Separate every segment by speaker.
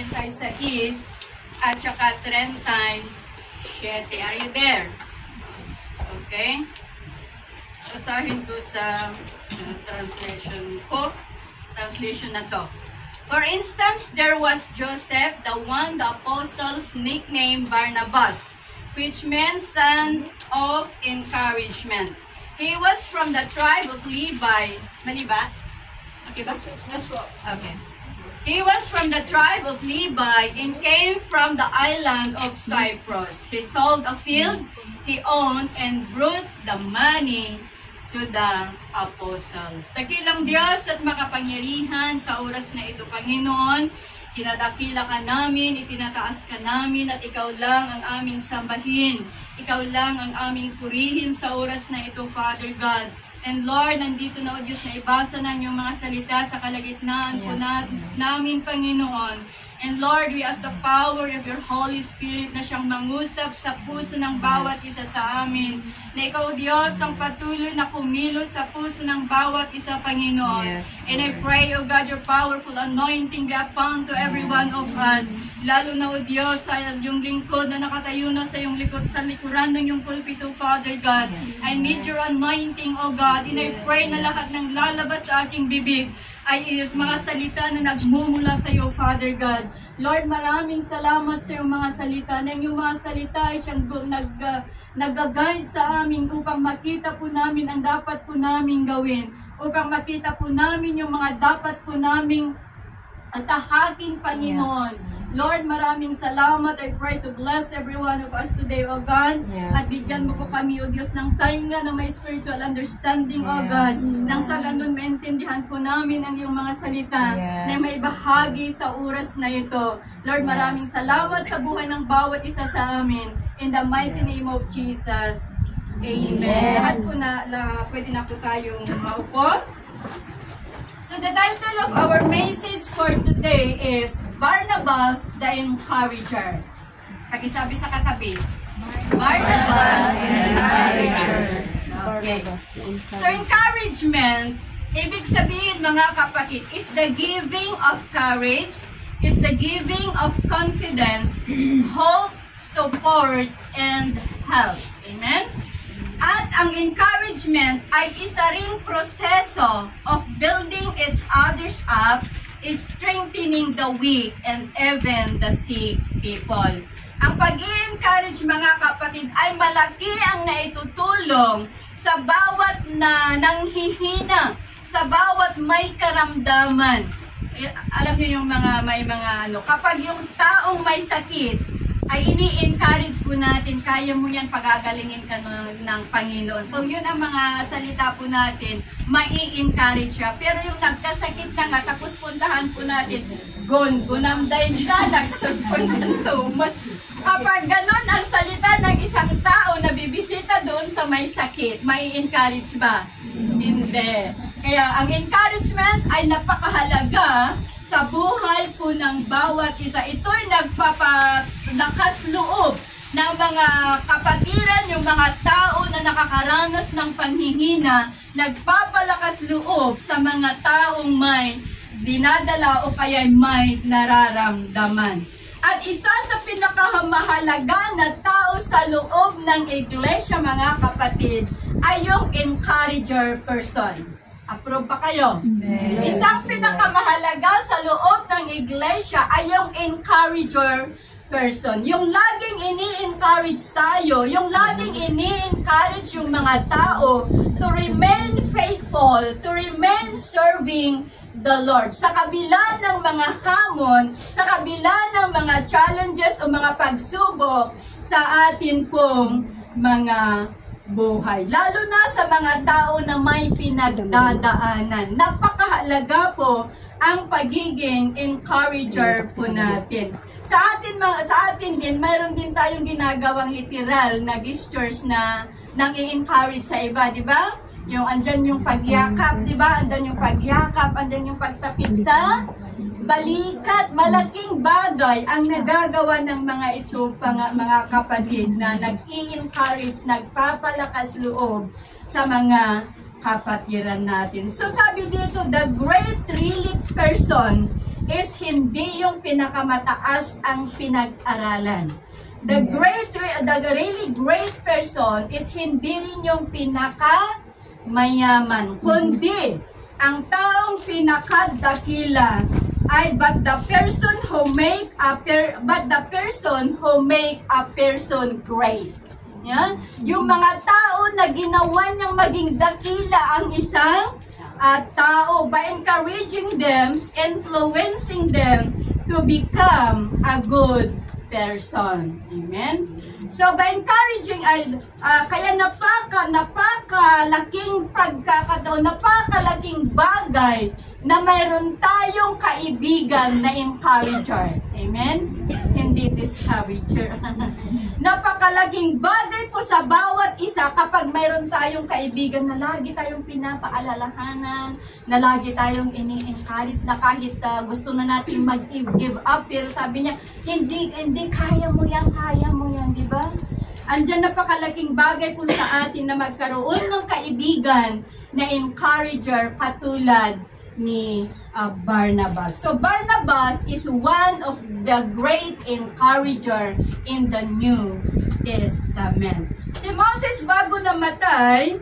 Speaker 1: 36 at saka 37. Are you there? Okay? Basahin ko sa translation ko. Translation na to. For instance, there was Joseph, the one the apostles nicknamed Barnabas, which meant son of encouragement. He was from the tribe of Levi. Mali ba? Okay ba? Yes po. Okay. He was from the tribe of Levi and came from the island of Cyprus. He sold a field he owned and brought the money to the apostles. Dakilang Diyos at makapangyarihan sa oras na ito, Panginoon, tinadakila ka namin, itinataas ka namin, at ikaw lang ang aming sambahin. Ikaw lang ang aming purihin sa oras na ito, Father God. And Lord, nandito na, O Diyos, na ibasa ng iyong mga salita sa kalagitnaan po namin, Panginoon. And Lord, we ask the power of your Holy Spirit na siyang mangusap sa puso ng bawat isa sa amin. Na ikaw, Diyos, ang patuloy na kumilos sa puso ng bawat isa, Panginoon. And I pray, O God, your powerful anointing be upon to every one of us. Lalo na, O Diyos, sa iyong lingkod na nakatayo na sa iyong sa likuran ng iyong pulpito, Father God. I need your anointing, O God. And I pray na lahat ng lalabas sa aking bibig ay mga salita na nagmumula sa iyo, Father God. Lord, maraming salamat sa iyong mga salita. Na yung mga salita ay siyang nag-guide sa amin upang makita po namin ang dapat po namin gawin. Upang makita po namin yung mga dapat po namin tahakin, Panginoon. Lord, maraming salamat. I pray to bless every one of us today, O God. At bigyan mo po kami, O Diyos, ng tainga na may spiritual understanding, O God. Nang sa ganun, maintindihan po namin ang iyong mga salita na may bahagi sa oras na ito. Lord, maraming salamat sa buhay ng bawat isa sa amin. In the mighty name of Jesus. Amen. Lahat po pwede na po tayong maupo. So the title of our message for today is Barnabas the Encourager. Pakisabi sa katabi. Barnabas the Encourager. Okay. So encouragement, ibig sabihin mga kapatid, is the giving of courage, is the giving of confidence, hope, support, and help. Amen? At ang encouragement ay isa ring proseso of building each others up, strengthening the weak, and even the sick people. Ang pag-i-encourage, mga kapatid, ay malaki ang naitutulong sa bawat na nanghihina, sa bawat may karamdaman. Alam niyo yung may mga kapag yung taong may sakit, ay ini-encourage po natin, kaya mo yan, pagagalingin ka ng Panginoon. Kung yun ang mga salita po natin, mai-encourage siya. Pero yung nagkasakit na nga, tapos puntahan po natin, gunamday siya, nagsagpon ng tuman. Kapag ganon ang salita ng isang tao na bibisita doon sa may sakit, mai-encourage ba? Hindi. Kaya ang encouragement ay napakahalaga sa buhay po ng bawat isa. Ito'y nagpapalakas loob ng mga kapatiran, yung mga tao na nakakaranas ng panghihina, nagpapalakas loob sa mga taong may dinadala o kaya may nararamdaman. At isa sa pinakamahalaga na tao sa loob ng iglesia, mga kapatid, ay yung encourager person. Approve pa kayo? Yes. Isang pinakamahalaga sa loob ng iglesia ay yung encourager person. Yung laging ini-encourage tayo, yung laging ini-encourage yung mga tao to remain faithful, to remain serving the Lord. Sa kabila ng mga hamon, sa kabila ng mga challenges o mga pagsubok sa atin pong mga buhay. Lalo na sa mga tao na may pinagdadaanan. Napakahalaga po ang pagiging encourager po natin. Sa atin din, mayroon din tayong ginagawang literal na gestures na nang i-encourage sa iba, di ba? Yung andyan yung pagyakap, di ba? Andyan yung pagyakap, andyan yung pagtapik sa balikat. Malaking bagay ang nagagawa ng mga ito, mga kapatid, na nag-i-encourage, nagpapalakas loob sa mga kapatiran natin. So sabi dito, the great relief person is hindi yung pinakamataas ang pinag-aralan. The really great person is hindi rin yung pinaka-mayaman, kundi ang taong pinakadakila ay but the person who make a person great. Yeah? Yung mga tao na ginawa niyang maging dakila ang isang tao by encouraging them, influencing them to become a good person. Amen? So, by encouraging, kaya napakalaking pagkakataon, napakalaking bagay na mayroon tayong kaibigan na encourager. Amen? Hindi discourager. Napakalaking bagay po sa bawat isa kapag mayroon tayong kaibigan na lagi tayong pinapaalalahanan, na lagi tayong ini-encourage, na kahit gusto na natin mag-give up, pero sabi niya, hindi, kaya mo yan, di ba? Andyan napakalaking bagay po sa atin na magkaroon ng kaibigan na encourager katulad ni Barnabas. So Barnabas is one of the great encourager in the New Testament. Si Moses bago namatay,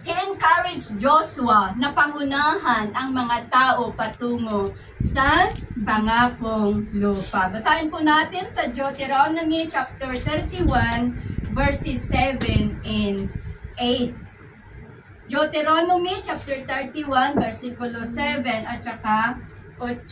Speaker 1: i-encourage Joshua na pangunahan ang mga tao patungo sa pangakong lupa. Basahin po natin sa Deuteronomy chapter 31 verses 7 and 8. Deuteronomy chapter 31 versikulo 7 at saka 8.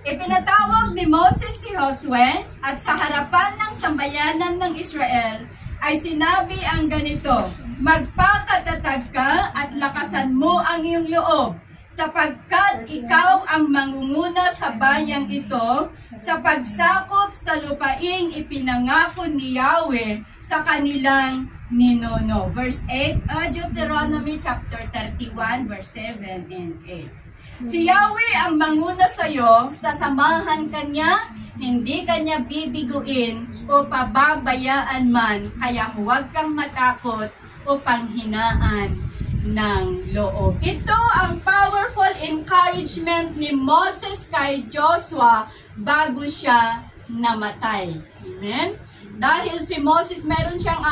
Speaker 1: Ipinatawag ni Moses si Josue at sa harapan ng sambayanan ng Israel ay sinabi ang ganito, magpakatatag ka at lakasan mo ang iyong loob, sapagkat ikaw ang mangunguna sa bayang ito sa pagsakop sa lupaing ipinangako ni Yahweh sa kanilang ninuno. Verse 8, Deuteronomy chapter 31, verse 7 and 8. Si Yahweh ang manguna sa iyo, sasamahan kanya, hindi kanya bibiguin o pababayaan man, kaya huwag kang matakot o panghinaan ng loob. Ito ang powerful encouragement ni Moses kay Joshua bago siya namatay. Amen? Dahil si Moses meron siyang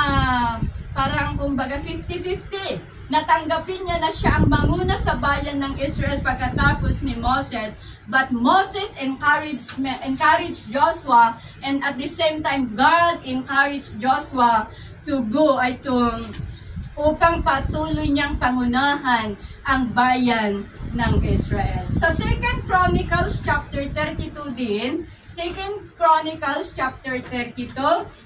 Speaker 1: parang kumbaga 50-50. Natanggapin niya na siya ang manguna sa bayan ng Israel pagkatapos ni Moses. But Moses encouraged Joshua, and at the same time, God encouraged Joshua to go upang patuloy niyang pangunahan ang bayan ng Israel. Sa 2 Chronicles chapter 32 din, 2 Chronicles chapter 32,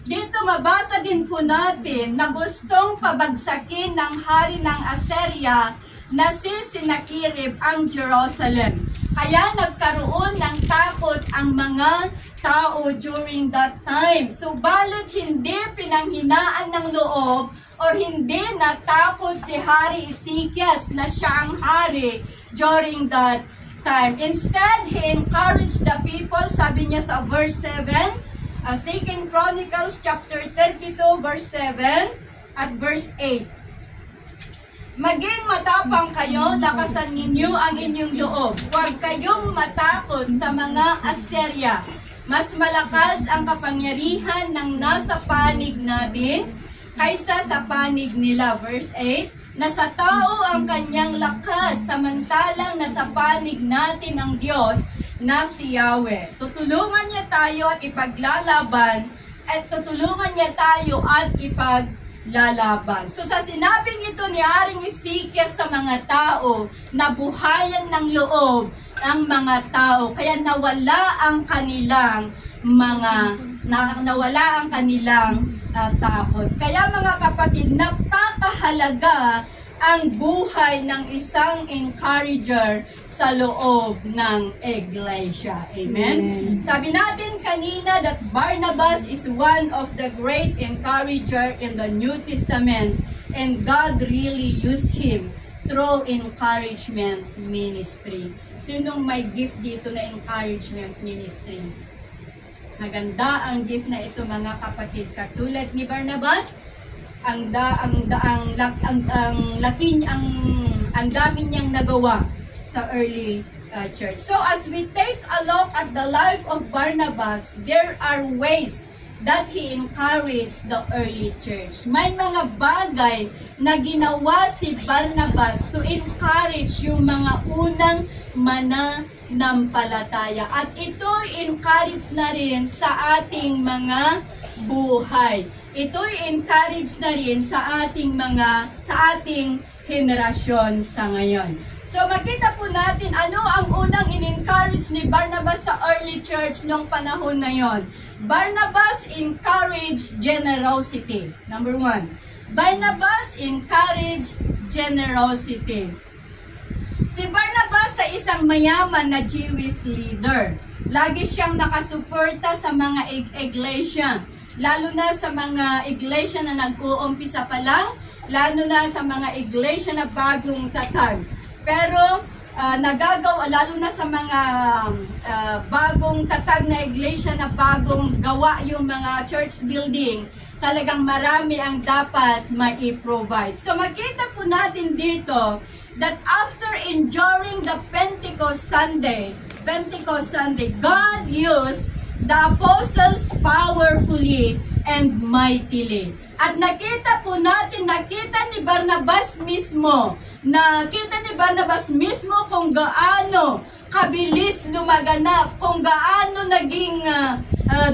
Speaker 1: dito mabasa din po natin na gustong pabagsakin ng hari ng Assyria na si Sennacherib ang Jerusalem. Kaya nagkaroon ng takot ang mga tao during that time. Subalit hindi pinanghinaan ng loob o hindi natakot si Hari Ezekias na siya ang hari during that time. Instead, he encouraged the people, sabi niya sa verse 7, 2 Chronicles chapter 32, verse 7 at verse 8. Maging matapang kayo, lakasan ninyo ang inyong loob. Huwag kayong matakot sa mga Assyria. Mas malakas ang kapangyarihan ng nasa panig natin kaysa sa panig nila. Verse 8, nasa tao ang kanyang lakas, samantalang nasa panig natin ang Diyos na si Yahweh. Tutulungan niya tayo at ipaglalaban, at tutulungan niya tayo at ipaglalaban. So sa sinabing ito ni Haring Ezekias sa mga tao, nabuhayan ng loob ang mga tao, kaya nawala ang kanilang takot. Kaya mga kapatid, napakahalaga ang buhay ng isang encourager sa loob ng iglesia. Amen? Sabi natin kanina that Barnabas is one of the great encourager in the New Testament, and God really used him through encouragement ministry. Sinong may gift dito na encouragement ministry? Maganda ang gift na ito mga kapatid. Katulad ni Barnabas, ang dami niyang nagawa sa early church. So as we take a look at the life of Barnabas, there are ways that he encouraged the early church. May mga bagay na ginawa si Barnabas to encourage yung mga unang mananampalataya. At ito encourage na rin sa ating mga buhay. Ito encourage na rin sa ating henerasyon sa ngayon. So makita po natin ano ang unang in-encourage ni Barnabas sa early church noong panahon na yon. Barnabas encouraged generosity. Number 1. Barnabas encouraged generosity. Si Barnabas sa isang mayaman na Jewish leader. Lagi siyang nakasuporta sa mga iglesia. Lalo na sa mga iglesia na nag-uumpisa pa lang. Lalo na sa mga iglesia na bagong tatag. Pero nagagawa, lalo na sa mga bagong tatag na iglesia na bagong gawa yung mga church building, talagang marami ang dapat mai-provide. So makita po natin dito that after enduring the Pentecost Sunday, God used the apostles powerfully and mightily. At nakita ni Barnabas mismo kung gaano kabilis lumaganap, kung gaano naging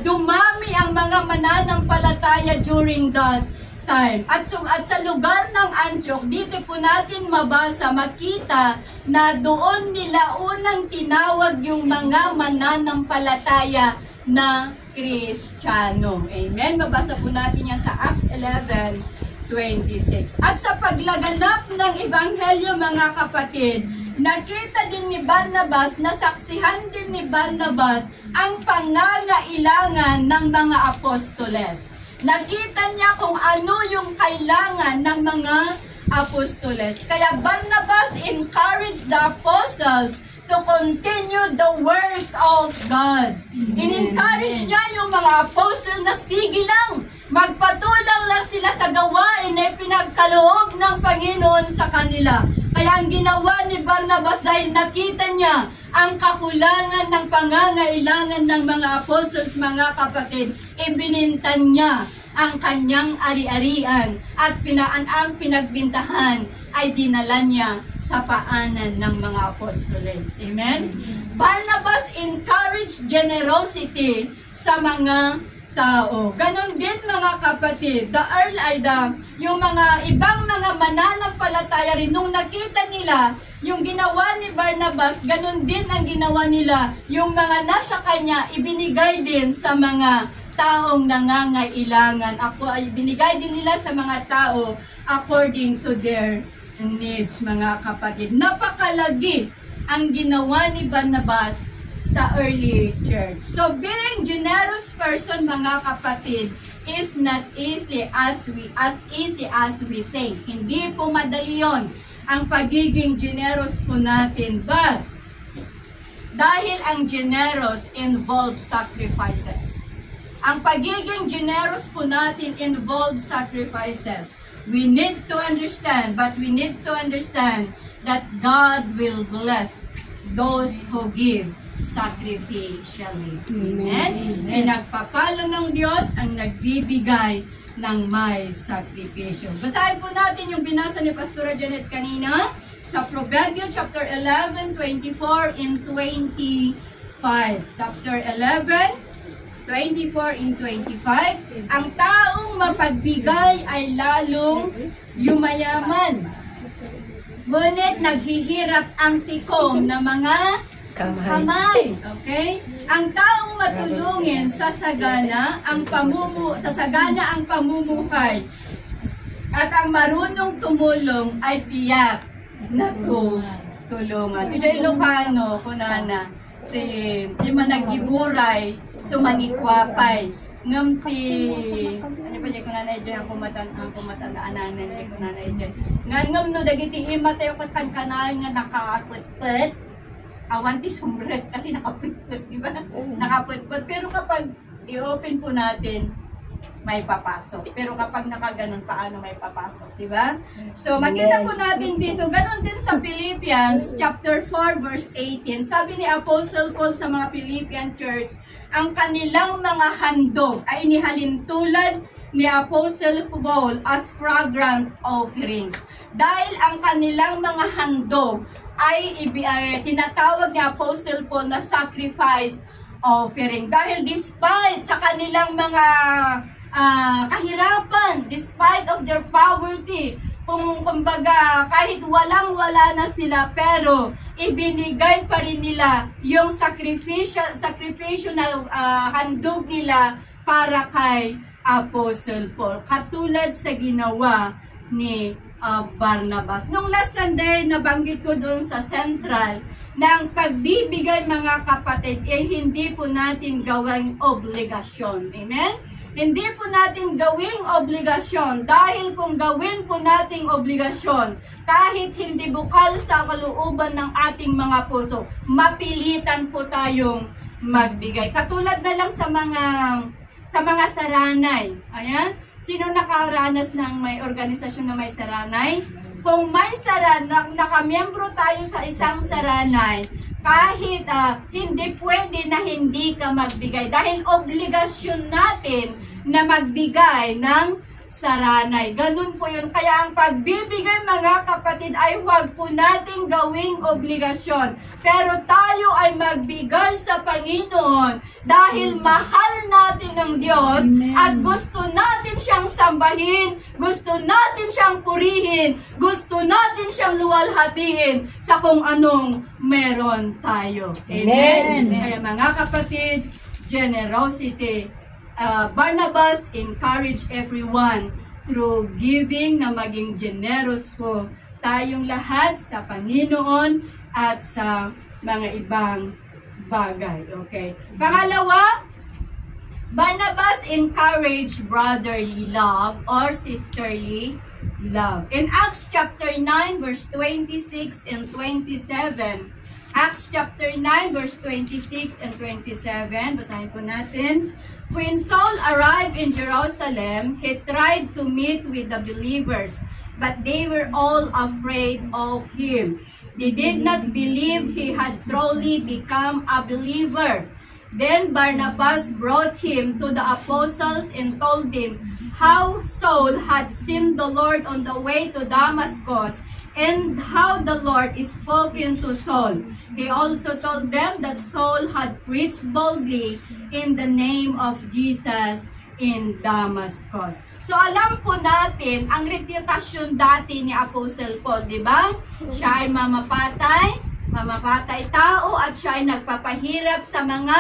Speaker 1: dumami ang mga mananampalataya during that time. At sa lugar ng Antioch, dito po natin makita na doon nila unang tinawag yung mga mananampalataya na Kristiyano. Amen? Mabasa po natin yan sa Acts 11:26. At sa paglaganap ng Ebanghelyo, mga kapatid, nakita din ni Barnabas, nasaksihan din ni Barnabas ang pangangailangan ng mga apostoles. Nakita niya kung ano yung kailangan ng mga apostoles. Kaya Barnabas encouraged the apostles to continue the work of God. In-encourage niya yung mga apostle na sige lang, magpatulang lang sila sa gawain na pinagkaloob ng Panginoon sa kanila. Kaya ang ginawa ni Barnabas, dahil nakita niya ang kakulangan ng pangangailangan ng mga apostles, mga kapatid, ibinintan niya ang kanyang ari-arian at ang pinagbintahan ay dinala niya sa paanan ng mga apostoles. Amen? Barnabas encouraged generosity sa mga tao. Ganon din, mga kapatid, yung mga ibang mga mananampalataya rin, nung nakita nila yung ginawa ni Barnabas, ganon din ang ginawa nila. Yung mga nasa kanya, ibinigay din sa mga taong nangangailangan. Binigay din nila sa mga tao according to their needs, mga kapatid. Napakalagi ang ginawa ni Barnabas sa early church. So being generous person, mga kapatid, is not easy as we think. Hindi po madali yon ang pagiging generous po natin. But dahil ang generous involves sacrifices. Ang pagiging generous po natin involves sacrifices. We need to understand that God will bless those who give sacrificially. Amen? Ay nagpapalo ng Diyos ang nagbibigay ng may sakripisyo. Basahin po natin yung binasa ni Pastora Janet kanina sa Proverbio chapter 11, 24 and 25. Chapter 11, 24 and 25. Ang taong mapagbigay ay lalong yumayaman. Ngunit naghihirap ang tikom na mga kamay. Okay? Ang taong matulungin sa sagana ang pamumuhay. At ang marunong tumulong ay tiyak na tulungan. Ito Ilocano, kunana. Di man naggiburay, sumanikwapay. Ngampi, ano pa dyan, kunana dyan, ang kumatandaanan niya, kunana dyan. Ngam no, dagiti imatayo katkankanay nga nakakaputput. Awan ti sumret kasi nakaputput, di ba? Nakaputput. Pero kapag i-open po natin, may papasok. Pero kapag nakaganon, paano may papasok, di ba? So, makita po natin dito, ganon din sa Philippians, chapter 4, verse 18. Sabi ni Apostle Paul sa mga Philippian church, ang kanilang mga handog ay inihalin tulad ni Apostle Paul as fragrant offerings. Dahil ang kanilang mga handog ay tinatawag ni Apostle Paul na sacrifice offering. Dahil despite sa kanilang mga kahirapan, despite of their poverty, kumbaga kahit walang-wala na sila, pero ibinigay pa rin nila yung sacrificial handog nila para kay Apostle Paul. Katulad sa ginawa ni Barnabas. Nung last Sunday, nabanggit ko doon sa Central, ng pagbibigay mga kapatid, hindi po natin gawing obligasyon. Amen? Hindi po natin gawing obligasyon, dahil kung gawin po nating obligasyon, kahit hindi bukal sa kalooban ng ating mga puso, mapilitan po tayong magbigay. Katulad na lang sa mga saranay. Ayan? Sino nakaranas ng may organisasyon na may saranay? Kung may saranay, nakamiyembro tayo sa isang saranay, kahit hindi pwede na hindi ka magbigay, dahil obligasyon natin na magbigay ng saranay. Ganun po yun. Kaya ang pagbibigay, mga kapatid, ay huwag po nating gawing obligasyon. Pero tayo ay magbigay sa Panginoon dahil mahal natin ng Diyos. Amen. At gusto natin siyang sambahin, gusto natin siyang purihin, gusto natin siyang luwalhatiin sa kung anong meron tayo. Amen. Amen. Kaya mga kapatid, generosity. Barnabas encouraged everyone through giving, na maging generous po tayong lahat sa Panginoon at sa mga ibang bagay. Okay. Pangalawa, Barnabas encouraged brotherly love or sisterly love. In Acts chapter 9 verse 26 and 27, Acts chapter 9 verse 26 and 27, basahin po natin. When Saul arrived in Jerusalem, he tried to meet with the believers, but they were all afraid of him. They did not believe he had truly become a believer. Then Barnabas brought him to the apostles and told them how Saul had seen the Lord on the way to Damascus, and how the Lord is spoken to Saul. He also told them that Saul had preached boldly in the name of Jesus in Damascus. So alam po natin ang reputasyon dati ni Apostle Paul, di ba? Siya ay mamapatay tao, at siya ay nagpapahirap sa mga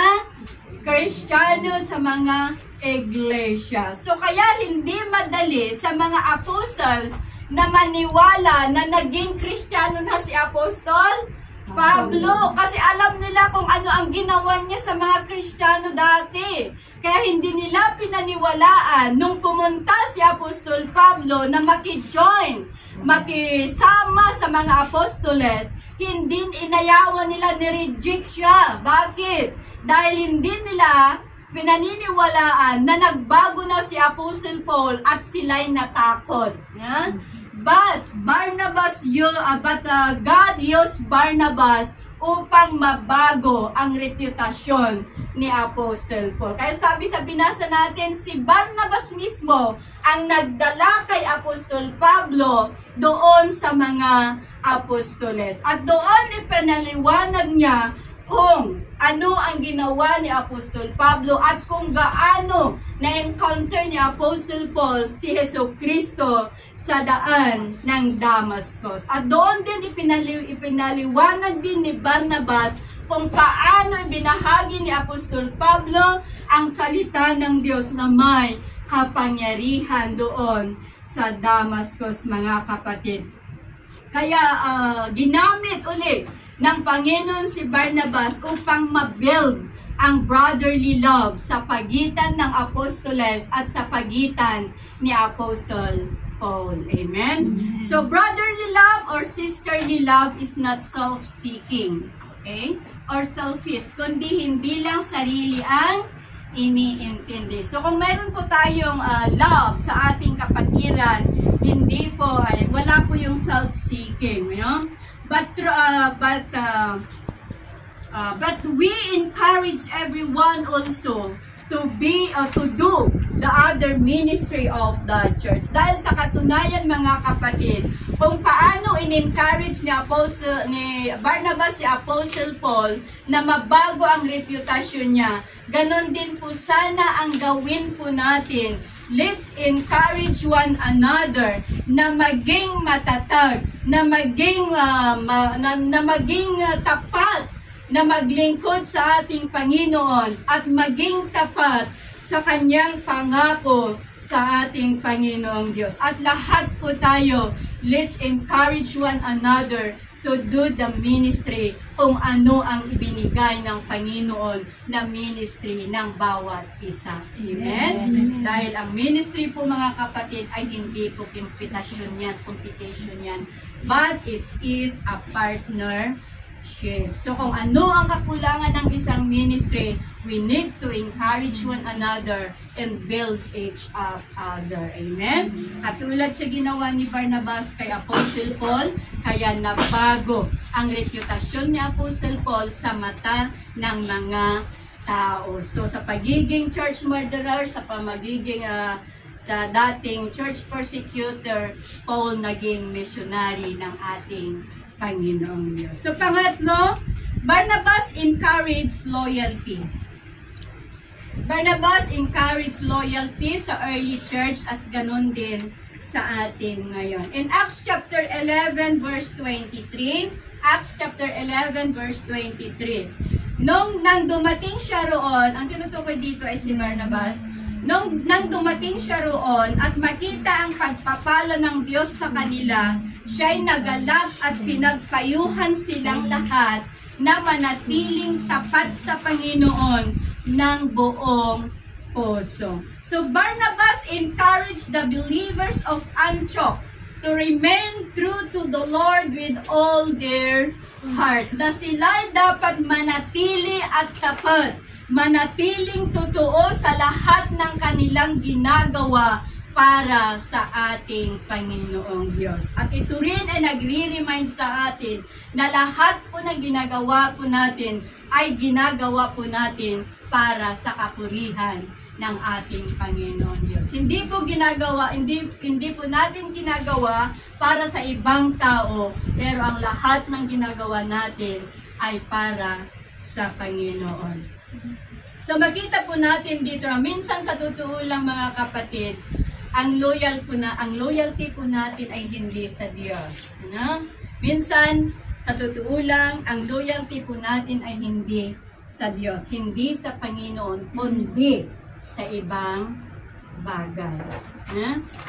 Speaker 1: Kristiyano, sa mga iglesia. So kaya hindi madali sa mga apostles na maniwala na naging Kristiyano na si Apostol Pablo. Kasi alam nila kung ano ang ginawa niya sa mga Kristiyano dati. Kaya hindi nila pinaniwalaan nung pumunta si Apostol Pablo na makisama sa mga apostoles. Hindi inayawan nila, nireject siya. Bakit? Dahil hindi nila pinaniniwalaan na nagbago na si Apostle Paul at sila'y natakot. Yeah? But God used Barnabas upang mabago ang reputasyon ni Apostle Paul. Kaya sabi sa binasa natin, si Barnabas mismo ang nagdala kay Apostol Pablo doon sa mga apostoles. At doon ipinaliwanag niya kung ano ang ginawa ni Apostol Pablo at kung gaano na-encounter ni Apostle Paul si Jesucristo sa daan ng Damascus. At doon din ipinaliwanag din ni Barnabas kung paano ibinahagi ni Apostol Pablo ang salita ng Diyos na may kapangyarihan doon sa Damascus, mga kapatid. Kaya ginamit ulit ng Panginoon si Barnabas upang mabuild ang brotherly love sa pagitan ng apostoles at sa pagitan ni Apostle Paul. Amen? So, brotherly love or sisterly love is not self-seeking, okay? Or selfish, kundi hindi lang sarili ang iniintindi. So kung meron po tayong love sa ating kapatiran, hindi po ay wala po yung self-seeking, you know? But we encourage everyone also to be to do the other ministry of the church. Dahil sa katunayan, mga kapatid, kung paano in-encourage ni Barnabas si Apostle Paul na mabago ang reputasyon niya, ganon din po sana ang gawin po natin. Let's encourage one another na maging matatag, na maging tapat, na maglingkod sa ating Panginoon at maging tapat sa Kanyang pangako sa ating Panginoong Diyos. At lahat po tayo, let's encourage one another to do the ministry kung ano ang ibinigay ng Panginoon na ministry ng bawat isa. Amen? Dahil ang ministry po, mga kapatid, ay hindi po competition yan, but it is a partnership. So kung ano ang kakulangan ng isang ministry, we need to encourage one another and build each other. Amen? Katulad sa ginawa ni Barnabas kay Apostle Paul, kaya nabago ang reputasyon ni Apostle Paul sa mata ng mga tao. So sa pagiging church murderer, sa pamagiging sa dating church persecutor, Paul naging missionary ng ating Panginoong Diyos. So pangatlo, Barnabas encouraged loyalty. Barnabas encouraged loyalty sa early church at ganun din sa atin ngayon. In Acts chapter 11 verse 23, Acts chapter 11 verse 23. Nang dumating siya roon, ang tinutukoy dito ay si Barnabas, nang dumating siya roon at makita ang pagpapala ng Diyos sa kanila, siya'y nagalak at pinagpayuhan silang lahat na manatiling tapat sa Panginoon ng buong puso. So Barnabas encouraged the believers of Antioch to remain true to the Lord with all their heart. Na sila'y dapat manatili at tapat, manatiling totoo sa lahat ng kanilang ginagawa para sa ating Panginoong Diyos. At ito rin ay nagre-remind sa atin na lahat po na ginagawa po natin ay ginagawa po natin para sa kapurihan ng ating Panginoon Diyos. Hindi po po natin ginagawa para sa ibang tao, pero ang lahat ng ginagawa natin ay para sa Panginoon. So makita po natin dito na minsan sa totoo lang, mga kapatid, ang loyalty po natin ay hindi sa Diyos. No? Minsan, sa totoo lang, ang loyalty po natin ay hindi sa Diyos, hindi sa Panginoon, kundi sa ibang bagay.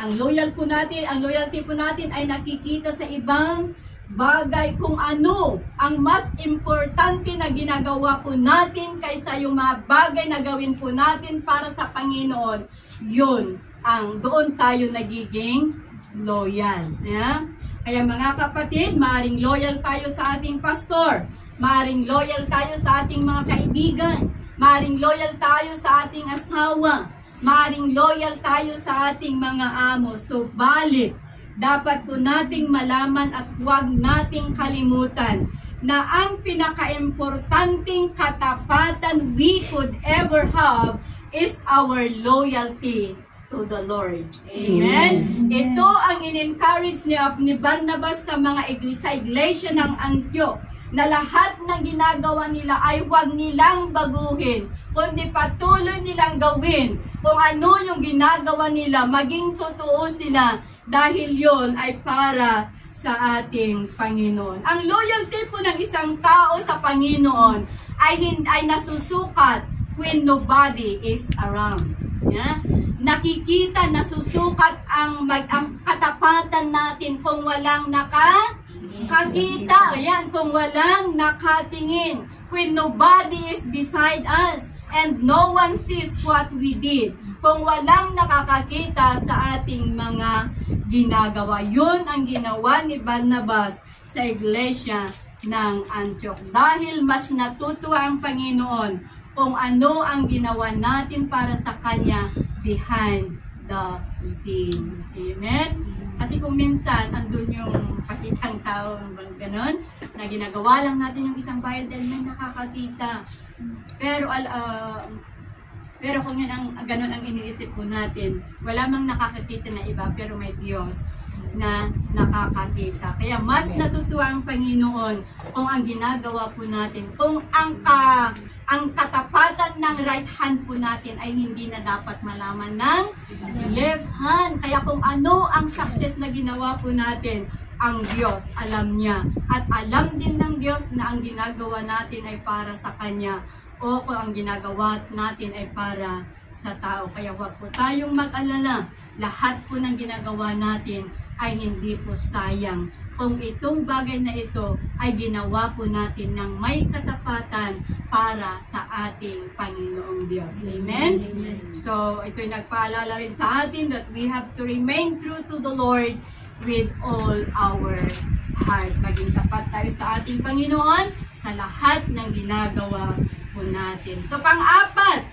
Speaker 1: Ang loyalty po natin ay nakikita sa ibang bagay, kung ano ang mas importante na ginagawa po natin kaysa yung mga bagay na gawin po natin para sa Panginoon. Yun ang doon tayo nagiging loyal. Kaya mga kapatid, maaaring loyal tayo sa ating pastor, maaaring loyal tayo sa ating mga kaibigan, maaaring loyal tayo sa ating asawa, maaaring loyal tayo sa ating mga amo. Subalit, dapat po nating malaman at huwag nating kalimutan na ang pinaka-importanting katapatan we could ever have is our loyalty to the Lord. Amen? Ito ang in-encourage ni Barnabas sa mga iglesia ng Antioch, na lahat ng ginagawa nila ay huwag nilang baguhin, kundi patuloy nilang gawin kung ano yung ginagawa nila, maging totoo sila, dahil yon ay para sa ating Panginoon. Ang loyalty po ng isang tao sa Panginoon ay nasusukat when nobody is around. Nakikita, nasusukat ang katapatan natin kung walang nakakita. Ayan, kung walang nakatingin. When nobody is beside us and no one sees what we did. Kung walang nakakakita sa ating mga ginagawa. Yun ang ginawa ni Barnabas sa iglesia ng Antioch. Dahil mas natutuwa ang Panginoon kung ano ang ginawa natin para sa Kanya behind the scene. Amen? Kasi kung minsan, andun yung pakitang tao, gano'n, na ginagawa lang natin yung isang bayad dahil may nakakakita. Pero kung yan ang gano'n ang iniisip po natin, wala mang nakakakita na iba, pero may Diyos na nakakakita. Kaya mas natutuwa ang Panginoon kung ang ginagawa po natin, kung ang katapatan ng right hand po natin ay hindi na dapat malaman ng left hand. Kaya kung ano ang success na ginawa po natin, ang Diyos, alam niya. At alam din ng Diyos na ang ginagawa natin ay para sa Kanya. O kung ang ginagawa natin ay para sa tao. Kaya huwag po tayong mag-alala. Lahat po ng ginagawa natin ay hindi po sayang. Kung itong bagay na ito ay ginawa po natin ng may katapatan para sa ating Panginoong Diyos. Amen? So, ito'y nagpaalala rin sa atin that we have to remain true to the Lord with all our heart. Maging tapat tayo sa ating Panginoon sa lahat ng ginagawa po natin. So, pang-apat,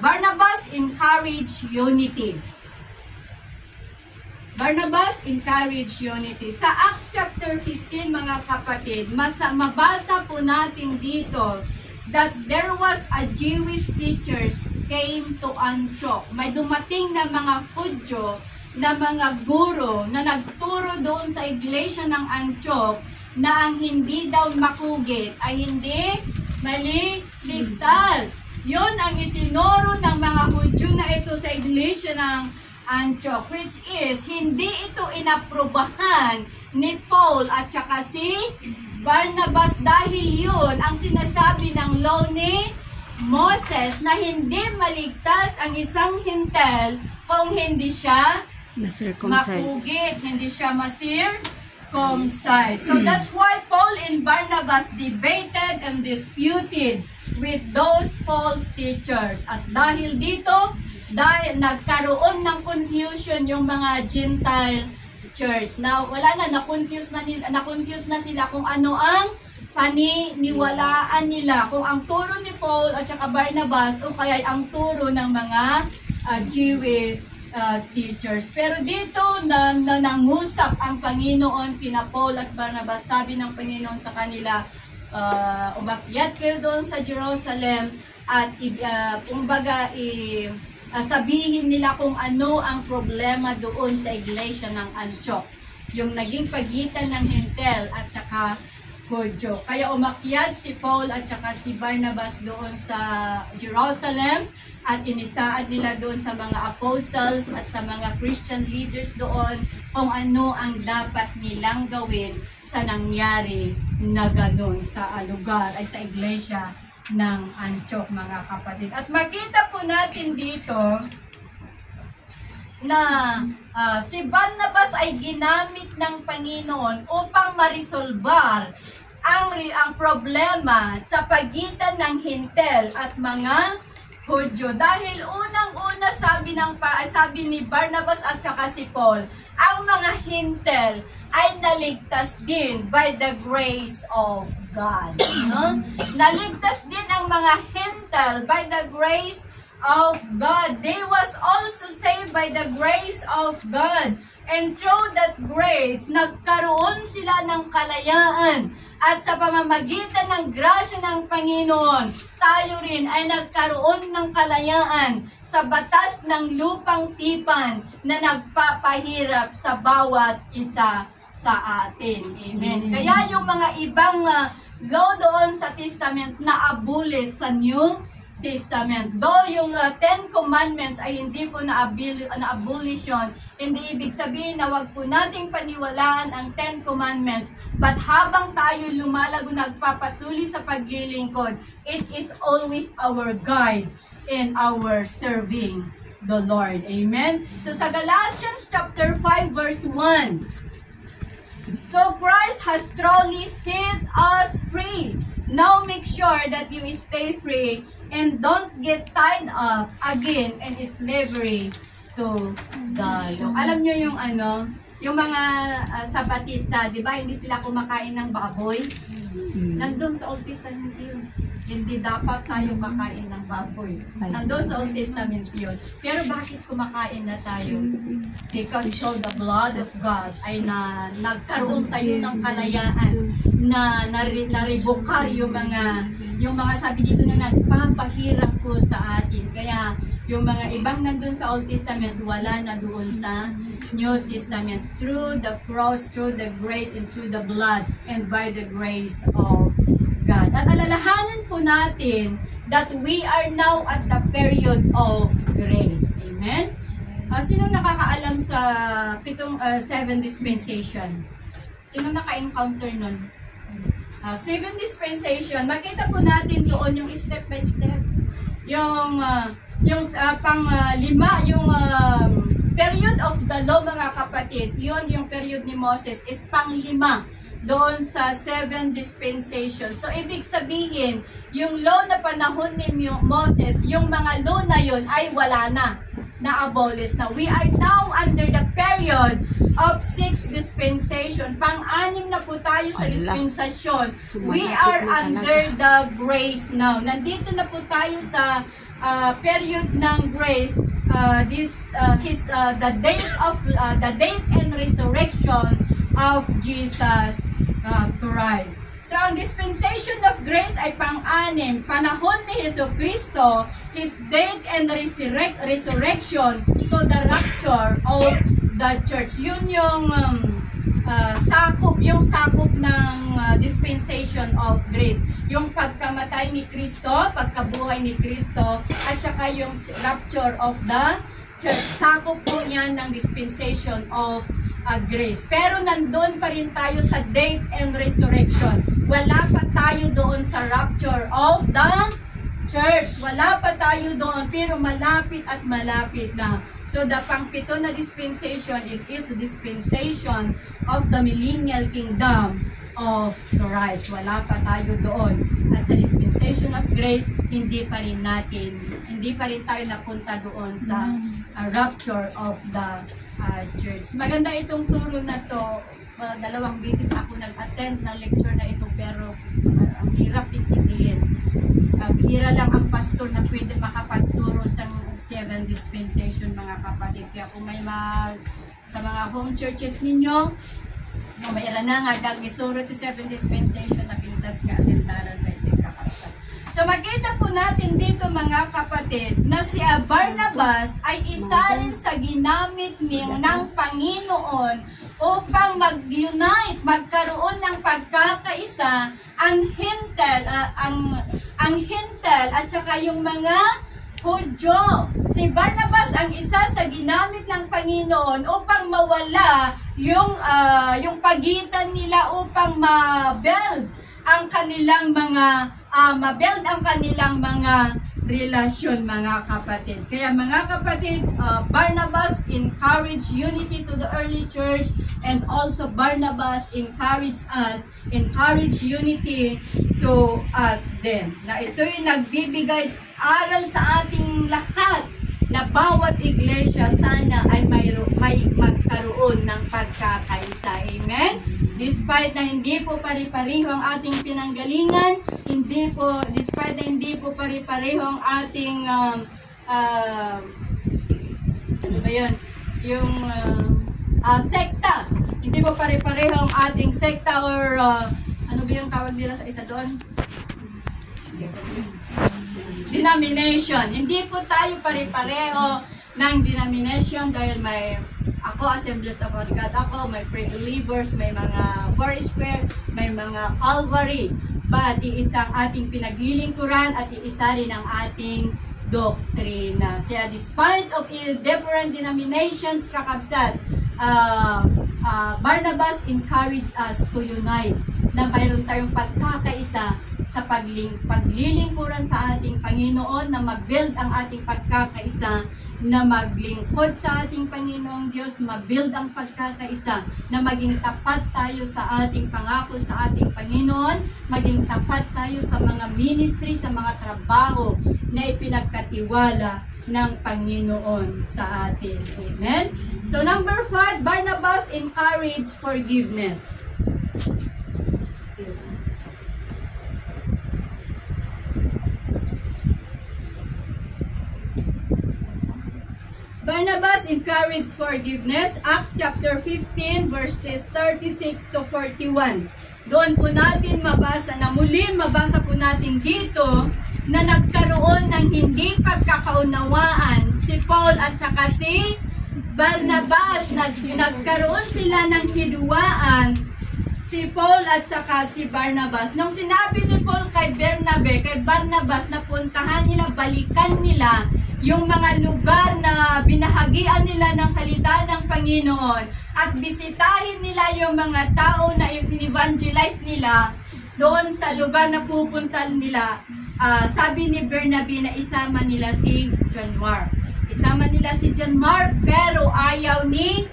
Speaker 1: Barnabas encouraged unity. Barnabas encouraged unity. Sa Acts chapter 15, mga kapatid, mabasa po natin dito that there was a Jewish teachers came to Antioch. May dumating na mga Hudyo na mga guro na nagturo doon sa iglesia ng Antioch na ang hindi daw makugit ay hindi maliligtas. Yun ang itinuro ng mga Hudyo na ito sa iglesia ng Antioch, which is hindi ito inaprubahan ni Paul at saka si Barnabas dahil yun ang sinasabi ng law ni Moses na hindi maligtas ang isang hintel kung hindi siya makugit, hindi siya circumcised. So that's why Paul and Barnabas debated and disputed with those false teachers. At dahil dito, dahil nagkaroon ng confusion yung mga Gentile church. Now, wala na, na-confuse na sila kung ano ang paniniwalaan nila. Kung ang turo ni Paul at saka Barnabas o kaya ang turo ng mga Jewish teachers. Pero dito nangusap ang Panginoon kina Paul at Barnabas. Sabi ng Panginoon sa kanila, umakyat kayo doon sa Jerusalem at sabihin nila kung ano ang problema doon sa iglesia ng Antioch. Yung naging pagitan ng Hintel at saka Hudyo. Kaya umakyat si Paul at saka si Barnabas doon sa Jerusalem at inisaad nila doon sa mga apostles at sa mga Christian leaders doon kung ano ang dapat nilang gawin sa nangyari na gano'n sa lugar ay sa iglesia ng Antioch, mga kapatid. At makita po natin dito na si Barnabas ay ginamit ng Panginoon upang marisolbar ang problema sa pagitan ng Hintel at mga Hudyo. Dahil unang-una sabi ni Barnabas at saka si Paul, ang mga Hintel ay naligtas din by the grace of God. No? Naligtas din ang mga Hintel by the grace of God. They was also saved by the grace of God. And through that grace, nagkaroon sila ng kalayaan. At sa pamamagitan ng grasya ng Panginoon, tayo rin ay nagkaroon ng kalayaan sa batas ng lupang tipan na nagpapahirap sa bawat isa sa atin. Amen. Kaya yung mga ibang law doon sa Testament na abolish sa New Testament. Though yung 10 Commandments ay hindi po na-abolish yun, hindi ibig sabihin na wag po nating paniwalaan ang 10 Commandments. But habang tayo lumalago, nagpapatuloy sa paglilingkod, it is always our guide in our serving the Lord. Amen? So sa Galatians chapter 5 verse 1, so Christ has truly set us free. Now make sure that you stay free and don't get tied up again in slavery to the law. Alam nyo yung yung mga Sabatista, di ba? Hindi sila kumakain ng baboy. Nandun sa Old Testament yun. Hindi dapat tayo makain ng baboy. Nandun sa Old Testament yun. Pero bakit kumakain na tayo? Because so the blood of God ay nagkaroon tayo ng kalayaan na naribukar yung mga sabi dito na nagpapahirap ko sa atin. Kaya yung mga ibang nandun sa Old Testament, wala na doon sa New Testament. Through the cross, through the grace, and through the blood, and by the grace of God. At alalahanan po natin that we are now at the period of grace. Amen? Sino nakakaalam sa 7 dispensation? Sino naka-encounter nun? 7 dispensation, makita po natin doon yung step by step. Yung pang-5, yung period of the law, mga kapatid, yun yung period ni Moses is pang-5 doon sa 7 dispensation. So, ibig sabihin, yung law na panahon ni Moses, yung mga law na yun ay wala na, na-abolish na. We are now under the period of 6 dispensation. Pang-6 na po tayo sa dispensasyon. We are under the grace now. Nandito na po tayo sa period ng grace. The date and resurrection of Jesus Christ. So, ang dispensation of grace ay pang-6, panahon ni Jesucristo, His death and resurrection to the rapture of the church. Yun yung sakop ng dispensation of grace. Yung pagkamatay ni Kristo, pagkabuhay ni Kristo, at saka yung rapture of the church. Sakop po niyan ng dispensation of grace. Pero nandun pa rin tayo sa death and resurrection. Wala pa tayo doon sa rapture of the church. Wala pa tayo doon, pero malapit at malapit na. So the pang-7 na dispensation, it is the dispensation of the millennial kingdom of Christ. Wala pa tayo doon. At sa dispensation of grace, hindi pa rin tayo napunta doon sa rapture of the church. Maganda itong turo na to. 2 beses ako nag-attend ng lecture na ito, pero ang hirap intindihin. Bihira lang ang pastor na pwede makapagturo sa 7 dispensation, mga kapatid. Kaya kung may sa mga home churches ninyo, mayroon na nga isuro to 7 dispensation na pintas ka atentaran by the kakasa. So makita po natin dito, mga kapatid, na si Barnabas ay isa rin sa ginamit ng Panginoon upang mag-unite, magkaroon ng pagkakaisa ang Hintel at saka yung mga Hudyo. Si Barnabas ang isa sa ginamit ng Panginoon upang mawala yung pagitan nila, upang ma-build ang kanilang mga relasyon, mga kapatid. Kaya mga kapatid, Barnabas encouraged unity to the early church, and also Barnabas encouraged unity to us then. Na ito'y nagbibigay aral sa ating lahat na bawat iglesia sana ay may magkaroon ng pagkakaisa. Amen? Despite na hindi po pari-pareho ang ating pinanggalingan, despite na hindi po pari-pareho ang ating sekta. Hindi po pari-pareho ang ating sekta, or ano ba yung tawag nila sa isa doon? Denomination. Hindi po tayo pare-pareho ng denomination, dahil ako Assemblies of God, may Free Believers, may mga Four Square, may mga Calvary. But iisang ating pinaglilingkuran at iisa rin ang ating doktrina. So, despite of different denominations, kakabsat, Barnabas encouraged us to unite, na mayroon tayong pagkakaisa sa paglilingkuran sa ating Panginoon, na mag-build ang ating pagkakaisa, na maglingkod sa ating Panginoong Diyos, mag-build ang pagkakaisa, na maging tapat tayo sa ating pangako sa ating Panginoon, maging tapat tayo sa mga ministry, sa mga trabaho na ipinagkatiwala ng Panginoon sa atin. Amen? So number 5, Barnabas encouraged forgiveness. Barnabas encouraged forgiveness. Acts chapter 15 verses 36 to 41. Doon po natin mabasa na muli, mabasa po natin dito na nagkaroon ng hindi pagkakaunawaan si Paul at saka si Barnabas. Nagkaroon sila ng hiduwaan, si Paul at saka si Barnabas. Nung sinabi ni Paul kay Bernabe, kay Barnabas na puntahan nila, balikan nila yung mga lugar na binahagian nila ng salita ng Panginoon at bisitahin nila yung mga tao na evangelize nila doon sa lugar na pupunta nila. Sabi ni Bernabe na isama nila si John Mark. Isama nila si John Mark pero ayaw ni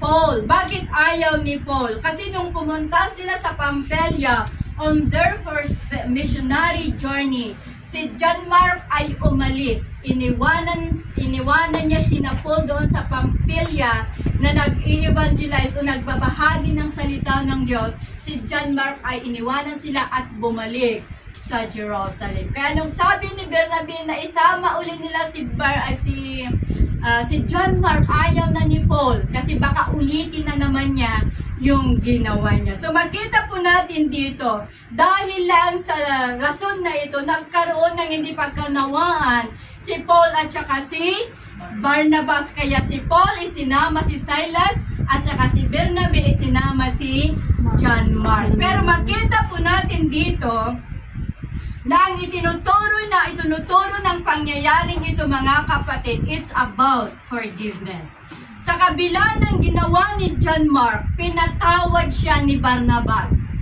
Speaker 1: Paul. Bakit ayaw ni Paul? Kasi nung pumunta sila sa Pampelya on their first missionary journey, si John Mark ay umalis. Iniwanan niya sina Paul doon sa Pampelya na nag-evangelize o nagbabahagi ng salita ng Diyos. Si John Mark ay iniwanan sila at bumalik sa Jerusalem. Kaya nung sabi ni Bernabe na isama ulit nila si John Mark, ayaw na ni Paul kasi baka ulitin na naman niya yung ginawa niya. So makita po natin dito, dahil lang sa rason na ito, nagkaroon ng hindi pagkaunawaan si Paul at saka si Barnabas. Kaya si Paul isinama si Silas at saka si Bernabe isinama si John Mark. Pero makita po natin dito na ang itinuturo ng pangyayaring ito, mga kapatid, it's about forgiveness. Sa kabila ng ginawa ni John Mark, pinatawad siya ni Barnabas.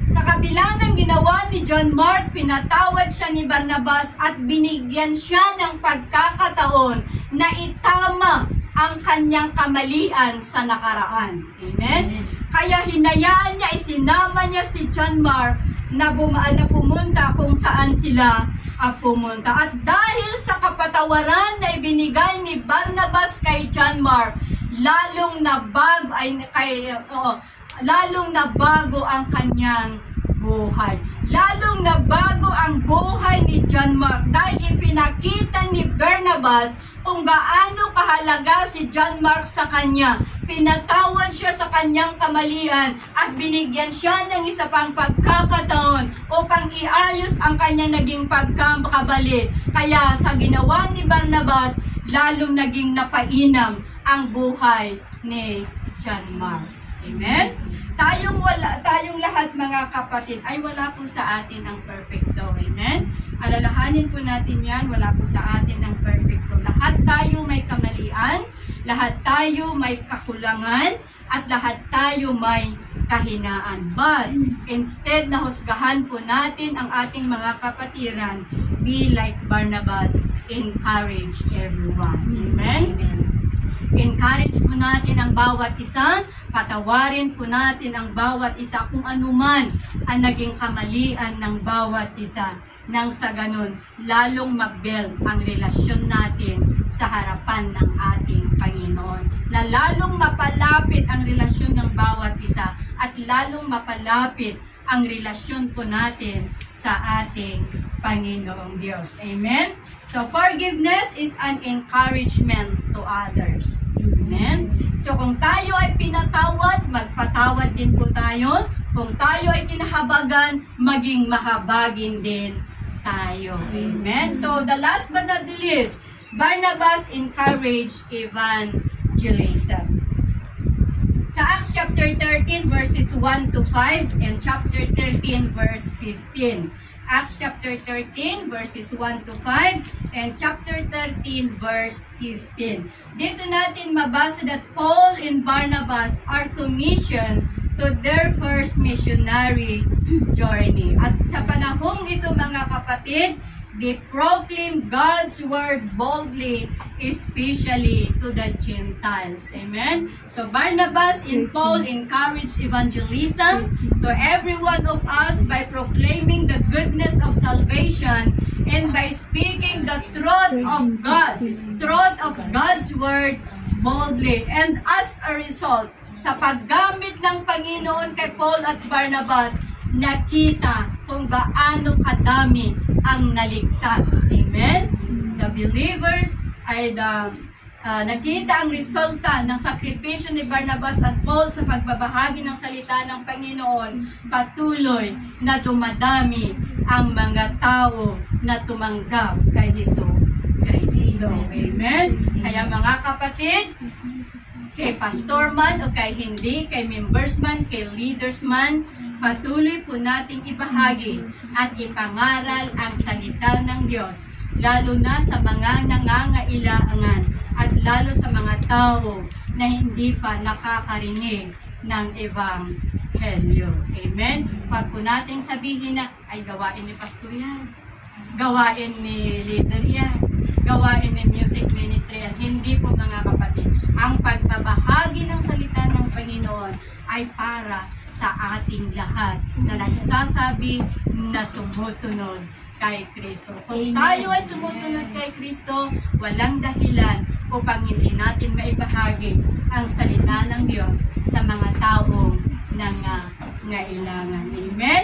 Speaker 1: Sa kabila ng ginawa ni John Mark, pinatawad siya ni Barnabas at binigyan siya ng pagkakataon na itama ang kanyang kamalian sa nakaraan. Amen? Kaya hinayaan niya, isinama niya si John Mark na pumunta kung saan sila pumunta. At dahil sa kapatawaran na ibinigay ni Barnabas kay John Mark, lalong nabago ang kanyang buhay. Lalong nabago ang buhay ni John Mark dahil ipinakita ni Barnabas kung gaano kahalaga si John Mark sa kanya. Pinatawad siya sa kanyang kamalian at binigyan siya ng isa pang pagkakataon upang iayos ang kanyang naging pagkakabali. Kaya sa ginawa ni Barnabas, lalong naging napainam ang buhay ni John Mark. Amen? Tayong lahat, mga kapatid, ay wala po sa atin ang perfecto. Amen? Alalahanin po natin yan, wala po sa atin ang perfecto. Lahat tayo may kamalian, lahat tayo may kakulangan, at lahat tayo may kahinaan. But, instead na husgahan po natin ang ating mga kapatiran, be like Barnabas, encourage everyone. Amen? Amen. Encourage po natin ang bawat isa, patawarin po natin ang bawat isa kung anuman ang naging kamalian ng bawat isa. Nang sa ganun, lalong mag-build ang relasyon natin sa harapan ng ating Panginoon. Na lalong mapalapit ang relasyon ng bawat isa at lalong mapalapit ang relasyon po natin sa ating Panginoong Diyos. Amen? So, forgiveness is an encouragement to others. Amen? So, kung tayo ay pinatawad, magpatawad din po tayo. Kung tayo ay kinahabagan, maging mahabagin din tayo. Amen? So, the last but not the least, Barnabas encouraged evangelism. Sa Acts chapter 13 verses 1 to 5 and chapter 13 verse 15. Acts chapter 13 verses 1 to 5 and chapter 13 verse 15. Dito natin mabasa that Paul and Barnabas are commissioned to their first missionary journey. At sa panahong ito, mga kapatid, they proclaim God's word boldly, especially to the Gentiles. Amen? So Barnabas and Paul encouraged evangelism to every one of us by proclaiming the goodness of salvation and by speaking the truth of God, truth of God's word boldly. And as a result, sa paggamit ng Panginoon kay Paul at Barnabas, nakita kung gaano kadami ang naligtas. Amen? the believers ay nakita ang resulta ng sakripisyo ni Barnabas at Paul sa pagbabahagi ng salita ng Panginoon. Patuloy na dumadami ang mga tao na tumanggap kay Hesus Kristo. Amen? Kaya mga kapatid, kay pastor man o kay hindi, kay members man, kay leaders man, patuloy po nating ibahagi at ipangaral ang salita ng Diyos, lalo na sa mga nangangailangan at lalo sa mga tao na hindi pa nakakarinig ng Ebanghelyo. Amen? Pag po nating sabihin na, ay gawain ni pastor yan, gawain ni leader yan, gawain ni music ministry yan. Hindi po mga kapatid. Ang pagbabahagi ng salita ng Panginoon ay para sa ating lahat na nagsasabi na sumusunod kay Kristo. Kung tayo ay sumusunod kay Kristo, walang dahilan upang hindi natin maibahagi ang salita ng Diyos sa mga taong nangangailangan. Amen?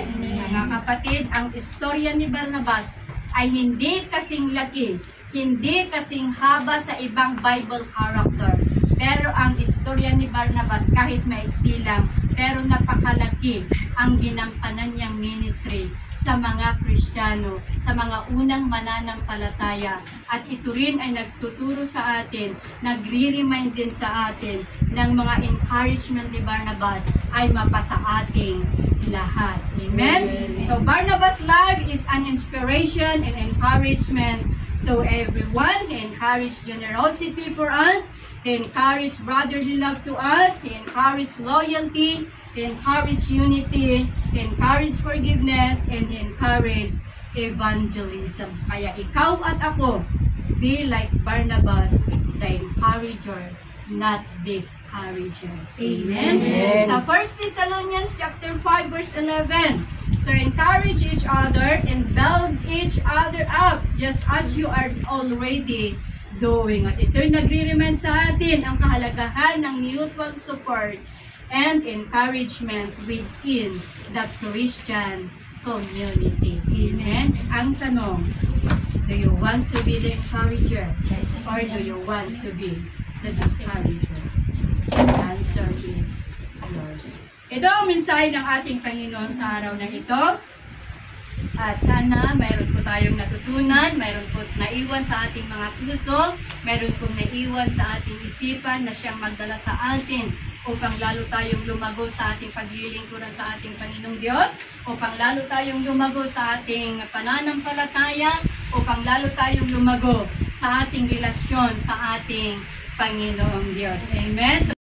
Speaker 1: Mga kapatid, ang istorya ni Barnabas ay hindi kasing laki, hindi kasing haba sa ibang Bible character. Pero ang istorya ni Barnabas, kahit maiksi lang, pero napakalaki ang ginampanan niyang ministry sa mga Kristiyano, sa mga unang mananampalataya. At ito rin ay nagtuturo sa atin, nagre-remind din sa atin ng mga encouragement ni Barnabas ay mapasa ating lahat. Amen? So Barnabas' life is an inspiration and encouragement to everyone. He encouraged generosity for us. He encouraged brotherly love to us. He encouraged loyalty. He encouraged unity. He encouraged forgiveness. And He encouraged evangelism. Kaya ikaw at ako, be like Barnabas, the encourager, not discourager. Amen? Amen. Sa 1 Thessalonians chapter 5 verse 11, so encourage each other and build each other up just as you are already doing. At ito'y nagre-remind sa atin ang kahalagahan ng mutual support and encouragement within the Christian community. Amen? Ang tanong, do you want to be the encourager or do you want to be the discourager? The answer is yours. Ito ang mensahe ng ating Panginoon sa araw na ito. At sana mayroon po tayong natutunan, mayroon po naiwan sa ating mga puso, mayroon po naiwan sa ating isipan na siyang magdala sa atin upang lalo tayong lumago sa ating paglilingkuran sa ating Panginoong Diyos, upang lalo tayong lumago sa ating pananampalataya, upang lalo tayong lumago sa ating relasyon sa ating Panginoong Diyos. Amen.